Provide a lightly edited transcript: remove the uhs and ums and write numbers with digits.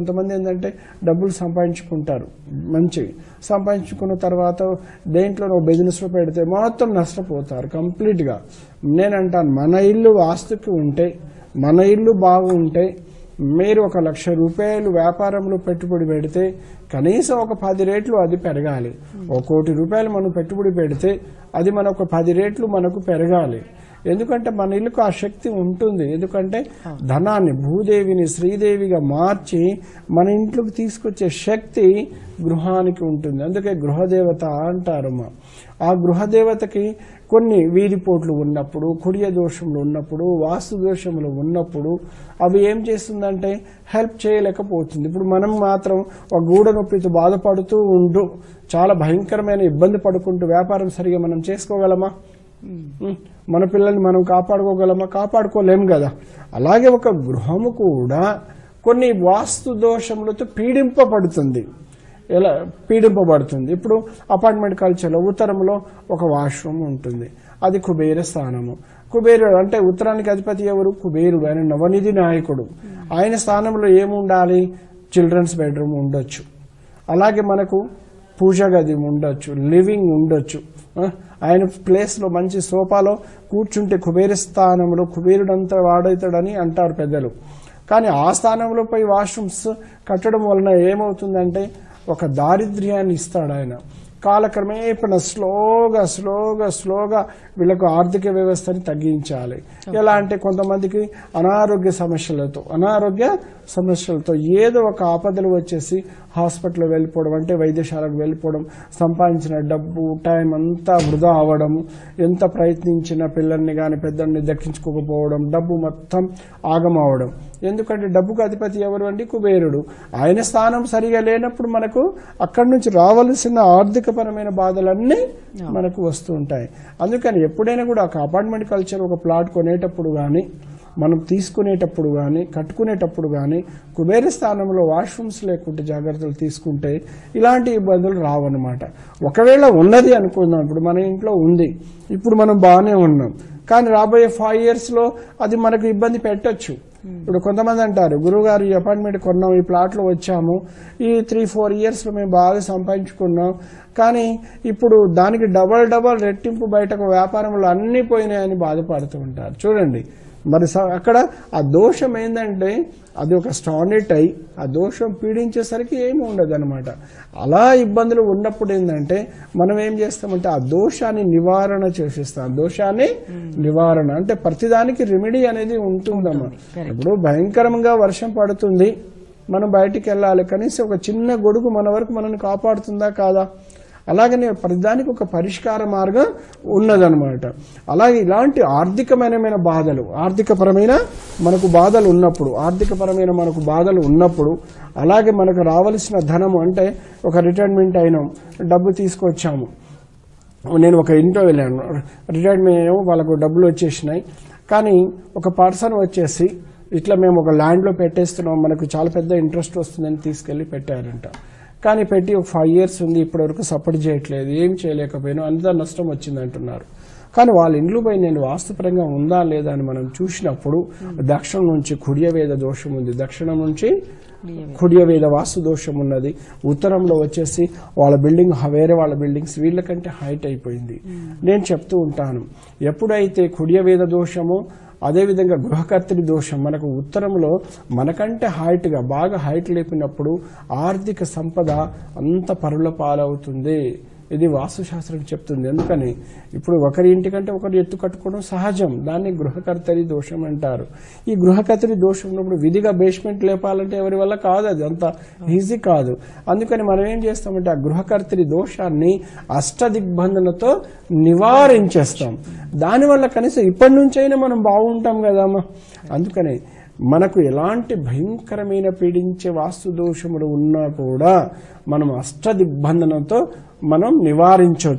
కొంతమంది ఏంటంటే డబ్బులు సంపాదించుకుంటారు, మంచి సంపాదించుకున్న తర్వాత దేంట్లో బిజినెస్లో పెడితే మొత్తం నష్టపోతారు కంప్లీట్గా. నేనంటాను, మన ఇల్లు వాస్తుకి ఉంటే, మన ఇల్లు బాగుంటే, మీరు 1 లక్ష రూపాయలు వ్యాపారంలో పెట్టుబడి పెడితే కనీసం ఒక 10 రెట్లు అది పెరగాలి. 1 కోటి రూపాయలు మనం పెట్టుబడి పెడితే అది మనకు 10 రెట్లు మనకు పెరగాలి. ఎందుకంటే మన ఇల్లుకు ఆ శక్తి ఉంటుంది. ఎందుకంటే ధనాన్ని భూదేవిని శ్రీదేవిగా మార్చి మన ఇంట్లోకి తీసుకొచ్చే శక్తి గృహానికి ఉంటుంది. అందుకే గృహదేవత అంటారు. ఆ గృహదేవతకి కొన్ని వీధిపోట్లు ఉన్నప్పుడు, కుడియ దోషములు ఉన్నప్పుడు, వాస్తు దోషములు ఉన్నప్పుడు అవి ఏం చేస్తుందంటే హెల్ప్ చేయలేకపోతుంది. ఇప్పుడు మనం మాత్రం ఒక గూడ నొప్పితో బాధపడుతూ ఉంటూ చాలా భయంకరమైన ఇబ్బంది పడుకుంటూ వ్యాపారం సరిగా మనం చేసుకోగలమా? మన పిల్లల్ని మనం కాపాడుకోగలమా? కాపాడుకోలేము కదా. అలాగే ఒక గృహము కూడా కొన్ని వాస్తు దోషములతో పీడింపబడుతుంది. ఎలా పీడింపబడుతుంది? ఇప్పుడు అపార్ట్మెంట్ కల్చర్లో ఉత్తరంలో ఒక వాష్రూమ్ ఉంటుంది, అది కుబేర స్థానము. కుబేరుడు అంటే ఉత్తరానికి అధిపతి ఎవరు? కుబేరుడు. ఆయన నవనిధి నాయకుడు. ఆయన స్థానంలో ఏముండాలి? చిల్డ్రన్స్ బెడ్రూమ్ ఉండొచ్చు, అలాగే మనకు పూజ గది ఉండొచ్చు, లివింగ్ ఉండొచ్చు. ఆయన ప్లేస్లో మంచి సోఫాలో కూర్చుంటే కుబేర స్థానంలో కుబేరుడంతా వాడవుతాడని అంటారు పెద్దలు. కానీ ఆ స్థానంలో పోయి వాష్రూమ్స్ కట్టడం వలన ఏమవుతుందంటే ఒక దారిద్ర్యాన్ని ఇస్తాడు ఆయన. కాలక్రమేపణ స్లోగా వీళ్ళకు ఆర్థిక వ్యవస్థని తగ్గించాలి. ఎలా అంటే కొంతమందికి అనారోగ్య సమస్యలతో ఏదో ఒక ఆపదలు వచ్చేసి హాస్పిటల్ వెళ్ళిపోవడం, అంటే వైద్యశాలకు వెళ్ళిపోవడం, సంపాదించిన డబ్బు టైం అంతా వృధా అవ్వడం, ఎంత ప్రయత్నించినా పిల్లల్ని కానీ పెద్దల్ని దక్కించుకోకపోవడం, డబ్బు మొత్తం ఆగమవడం. ఎందుకంటే డబ్బుకు అధిపతి ఎవరు అంటే కుబేరుడు. ఆయన స్థానం సరిగా లేనప్పుడు మనకు అక్కడి నుంచి రావాల్సిన ఆర్థికపరమైన బాధలన్నీ మనకు వస్తూ ఉంటాయి. అందుకని ఎప్పుడైనా కూడా ఒక అపార్ట్మెంట్ కల్చర్, ఒక ప్లాట్ కొనేటప్పుడు కానీ, మనం తీసుకునేటప్పుడు కానీ, కట్టుకునేటప్పుడు కానీ కుబేర స్థానంలో వాష్రూమ్స్ లేకుంటే జాగ్రత్తలు తీసుకుంటే ఇలాంటి ఇబ్బందులు రావన్నమాట. ఒకవేళ ఉన్నది అనుకుందాం, ఇప్పుడు మన ఇంట్లో ఉంది, ఇప్పుడు మనం బాగానే ఉన్నాం, కానీ రాబోయే 5 yearsలో అది మనకు ఇబ్బంది పెట్టచ్చు. ఇప్పుడు కొంతమంది అంటారు, గురువుగారు ఈ అపార్ట్మెంట్ కొన్నాం, ఈ ప్లాట్లో వచ్చాము, ఈ 3-4 yearsలో మేము బాగా సంపాదించుకున్నాం, కానీ ఇప్పుడు దానికి డబల్ రెట్టింపు బయటకు వ్యాపారంలో అన్నీ పోయినాయని బాధపడుతూ ఉంటారు. చూడండి, మరి అక్కడ ఆ దోషం ఏంటంటే అది ఒక స్టాండర్డ్ అయి ఆ దోషం పీడించేసరికి ఏమి ఉండదు అనమాట. అలా ఇబ్బందులు ఉన్నప్పుడు ఏంటంటే మనం ఏం చేస్తామంటే ఆ దోషాన్ని నివారణ చేసేస్తాం. దోషాన్ని నివారణ అంటే ప్రతిదానికి రెమెడీ అనేది ఉంటుందమ్మా. ఇప్పుడు భయంకరంగా వర్షం పడుతుంది, మనం బయటికి వెళ్ళాలి, కనీసం ఒక చిన్న గొడుగు మన వరకు మనల్ని కాపాడుతుందా కాదా? అలాగనే ప్రతిదానికి ఒక పరిష్కార మార్గం ఉన్నదనమాట. అలాగే ఇలాంటి ఆర్థికపరమైన మనకు బాధలు ఉన్నప్పుడు అలాగే మనకు రావాల్సిన ధనము, అంటే ఒక రిటైర్మెంట్ అయినాం, డబ్బు తీసుకొచ్చాము. నేను ఒక ఇంట్లో వెళ్ళాను, రిటైర్మెంట్ అయ్యాము, వాళ్ళకు డబ్బులు వచ్చేసినాయి, కానీ ఒక పర్సన్ వచ్చేసి ఇట్లా మేము ఒక ల్యాండ్లో పెట్టేస్తున్నాం, మనకు చాలా పెద్ద ఇంట్రెస్ట్ వస్తుందని తీసుకెళ్లి పెట్టారంట. కానీ పెట్టి ఒక 5 years ఉంది, ఇప్పటివరకు సపోర్ట్ చేయట్లేదు, ఏం చేయలేకపోయాను, అంతా నష్టం వచ్చింది అంటున్నారు. కానీ వాళ్ళ ఇండ్లు పై నేను వాస్తుపరంగా ఉందా లేదా అని మనం చూసినప్పుడు దక్షిణం నుంచి కుడియవేద దోషం ఉంది, దక్షిణం నుంచి కుడియవేద వాస్తు దోషం ఉన్నది, ఉత్తరంలో వచ్చేసి వాళ్ళ బిల్డింగ్ వేరే వాళ్ళ బిల్డింగ్స్ వీళ్ళకంటే హైట్ అయిపోయింది. నేను చెప్తూ ఉంటాను, ఎప్పుడైతే కుడియవేద దోషమో అదేవిధంగా గృహకర్తరి దోషం మనకు ఉత్తరంలో మనకంటే బాగా హైట్ లేపినప్పుడు ఆర్థిక సంపద అంత పరుల పాలవుతుంది. ఇది వాస్తుశాస్త్రం చెప్తుంది. అందుకని ఇప్పుడు ఒకరి ఇంటికంటే ఒకరు ఎత్తు కట్టుకోవడం సహజం, దాన్ని గృహకర్తరి దోషం అంటారు. ఈ గృహకర్తరి దోషం ఉన్నప్పుడు విధిగా బేస్మెంట్ లేపాలంటే ఎవరి వల్ల కాదు, అది అంత ఈజీ కాదు. అందుకని మనం ఏం చేస్తామంటే ఆ గృహకర్తరి దోషాన్ని అష్టదిగ్బంధనతో నివారించేస్తాం. దానివల్ల కనీసం ఇప్పటి నుంచైనా మనం బాగుంటాం కదమ్మా. అందుకని మనకు ఎలాంటి భయంకరమైన పీడించే వాస్తు దోషములు ఉన్నా కూడా మనం అష్టదిగ్బంధనతో మనం నివారించవచ్చు.